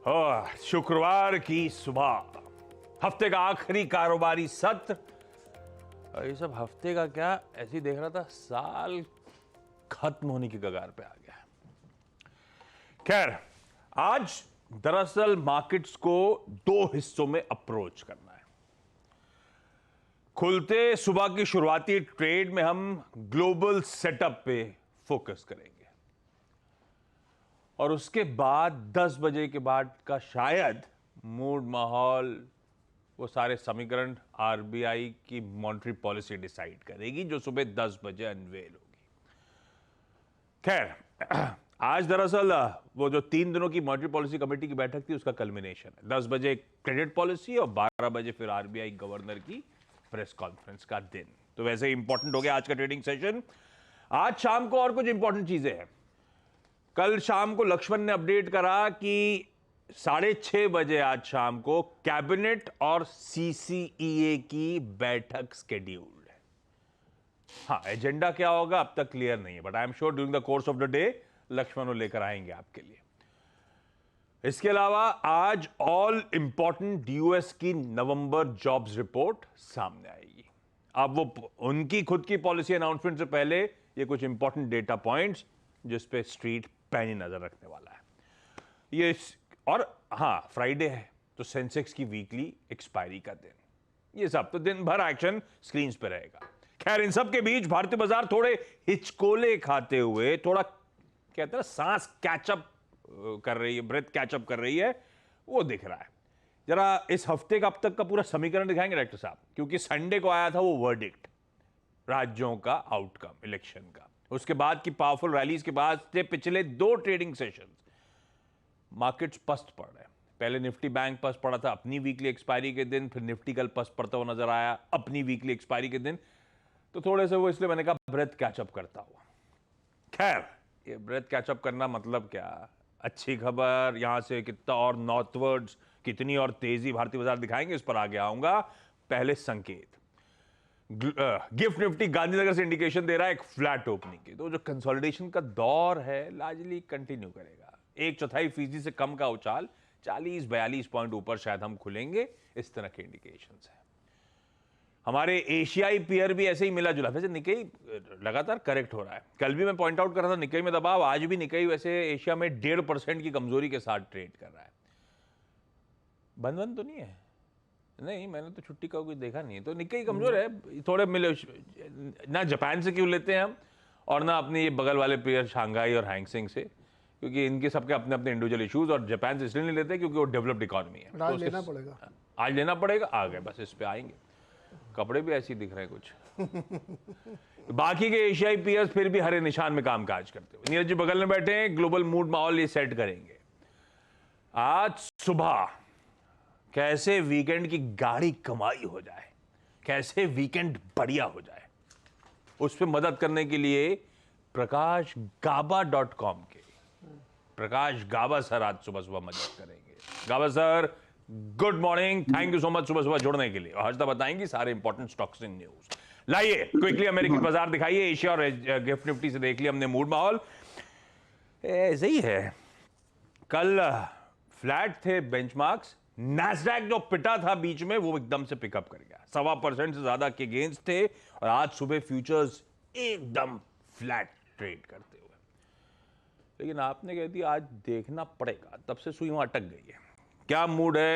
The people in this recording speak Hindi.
शुक्रवार की सुबह, हफ्ते का आखिरी कारोबारी सत्र। ये सब हफ्ते का क्या, ऐसे ही देख रहा था, साल खत्म होने की कगार पे आ गया है। खैर, आज दरअसल मार्केट्स को दो हिस्सों में अप्रोच करना है। खुलते सुबह की शुरुआती ट्रेड में हम ग्लोबल सेटअप पे फोकस करेंगे और उसके बाद 10 बजे के बाद का शायद मूड, माहौल, वो सारे समीकरण आरबीआई की मॉनेटरी पॉलिसी डिसाइड करेगी, जो सुबह 10 बजे अनवेल होगी। खैर, आज दरअसल वो जो 3 दिनों की मॉनेटरी पॉलिसी कमेटी की बैठक थी, उसका कल्मिनेशन है। 10 बजे क्रेडिट पॉलिसी और 12 बजे फिर आरबीआई गवर्नर की प्रेस कॉन्फ्रेंस का दिन। तो वैसे ही इंपॉर्टेंट हो गया आज का ट्रेडिंग सेशन। आज शाम को और कुछ इंपॉर्टेंट चीजें हैं। कल शाम को लक्ष्मण ने अपडेट करा कि 6:30 बजे आज शाम को कैबिनेट और सीसीईए की बैठक शेड्यूल्ड है। हाँ, एजेंडा क्या होगा अब तक क्लियर नहीं है, but I am sure during the course of the day Laxman वो लेकर आएंगे आपके लिए। इसके अलावा आज ऑल इंपॉर्टेंट यूएस की नवंबर जॉब्स रिपोर्ट सामने आएगी। अब वो उनकी खुद की पॉलिसी अनाउंसमेंट से पहले ये कुछ इंपॉर्टेंट डेटा पॉइंट्स जिस पे स्ट्रीट पैनी नजर रखने वाला है ये। और हाँ, फ्राइडे है तो सेंसेक्स की वीकली एक्सपायरी का दिन। ये सब तो दिन भर एक्शन स्क्रीन्स पे रहेगा। खैर, इन सब के बीच भारतीय बाजार थोड़े हिचकोले खाते हुए, थोड़ा कहते हैं ना, सांस कैचअप कर रही है, ब्रेथ कैचअप कर रही है, वो दिख रहा है। जरा इस हफ्ते का अब तक का पूरा समीकरण दिखाएंगे डायरेक्टर साहब, क्योंकि संडे को आया था वो वर्डिक्ट, राज्यों का आउटकम इलेक्शन का। उसके बाद की पावरफुल रैलीज के बाद से पिछले 2 ट्रेडिंग सेशंस मार्केट्स पस्त पड़ रहे हैं। पहले निफ्टी बैंक पस्त पड़ा था अपनी वीकली एक्सपायरी के दिन, फिर निफ्टी कल पस्त पड़ता हुआ नजर आया अपनी वीकली एक्सपायरी के दिन। तो थोड़े से वो, इसलिए मैंने कहा ब्रेथ कैचअप करता हुआ। खैर, ये ब्रेथ कैचअप करना मतलब क्या? अच्छी खबर, यहां से कितना और नॉर्थवर्ड्स, कितनी और तेजी भारतीय बाजार दिखाएंगे, इस पर आगे आऊंगा। पहले संकेत, गिफ्ट निफ्टी गांधीनगर से इंडिकेशन दे रहा है एक फ्लैट ओपनिंग की। तो जो कंसोलिडेशन का दौर है लार्जली कंटिन्यू करेगा। 1/4% से कम का उछाल, 40-42 पॉइंट ऊपर शायद हम खुलेंगे, इस तरह के इंडिकेशंस है। हमारे एशियाई पीयर भी ऐसे ही मिला जुला। वैसे निकेई लगातार करेक्ट हो रहा है। कल भी मैं पॉइंट आउट कर रहा था निकेई में दबाव, आज भी निकेई वैसे एशिया में 1.5% की कमजोरी के साथ ट्रेड कर रहा है। बंद तो नहीं है? नहीं, मैंने तो छुट्टी का कोई देखा नहीं है। तो निकेई कमजोर है थोड़े मिले। ना जापान से क्यों लेते हैं हम, और ना अपने ये बगल वाले पेयर शंघाई और हैंगसेंग से, क्योंकि इनके सबके अपने अपने इंडिविजुअल इश्यूज। और जापान से इसलिए नहीं लेते क्योंकि वो डेवलप्ड इकोनॉमी है। तो आज लेना पड़ेगा, आज लेना पड़ेगा। आ गए, बस इस पे आएंगे। कपड़े भी ऐसे ही दिख रहे हैं कुछ। बाकी के एशियाई पीयर्स फिर भी हरे निशान में कामकाज करते हुए। नीरज जी बगल में बैठे हैं, ग्लोबल मूड माहौल ये सेट करेंगे। आज सुबह कैसे वीकेंड की गाड़ी कमाई हो जाए, कैसे वीकेंड बढ़िया हो जाए, उस पर मदद करने के लिए प्रकाशगाबा.com के प्रकाश गाबा सर आज सुबह सुबह मदद करेंगे। Gaba sir, good morning, thank you so much सुबह सुबह जुड़ने के लिए। और हर्षदा बताएंगी सारे इंपॉर्टेंट स्टॉक्स इन न्यूज। लाइए क्विकली अमेरिकन बाजार दिखाइए। एशिया और गिफ्ट निफ्टी से देख लिया हमने मूड माहौल, ऐसे ही है। कल फ्लैट थे बेंचमार्क्स। नैस्डैक जो पिटा था बीच में, वो एकदम से पिकअप कर गया। 1.25% से ज्यादा के गेंस थे और आज सुबह फ्यूचर्स एकदम फ्लैट ट्रेड करते हुए। लेकिन आपने कह दिया आज देखना पड़ेगा, तब से सुई वहां अटक गई है। क्या मूड है